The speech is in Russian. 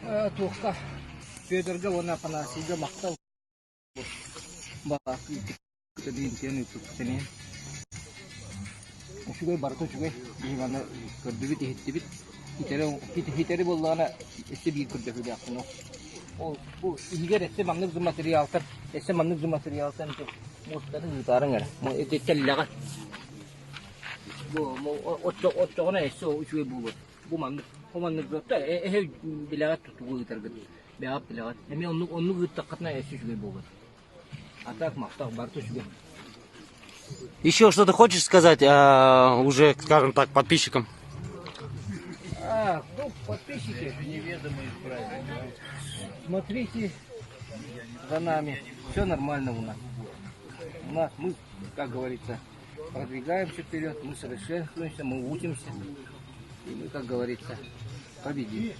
Туққа Федорға оны апанасыға мақтау бақ дейін сен өтіп Ушугай барты шугай биганы көрдүбүт ихиттибит хитери боллана эссе бир көрдөкү бакны. Ол бу игер эссе маннык материалтар, эссе маннык материалтар мустарын утарын ара. Мо этеллага. Бу отчогона эссе ушугай булот. Бу маннык зотта билага тутугу утаргы. Бяап билага. Эми онну гыттакатна эссе шугай булот. Атак мактак барты шугай. Еще что-то хочешь сказать уже, скажем так, подписчикам? Ну, подписчики, неведомые правила. Смотрите за нами. Все нормально у нас. Мы, как говорится, продвигаемся вперед, мы совершенствуемся, мы учимся. И мы, как говорится, победим.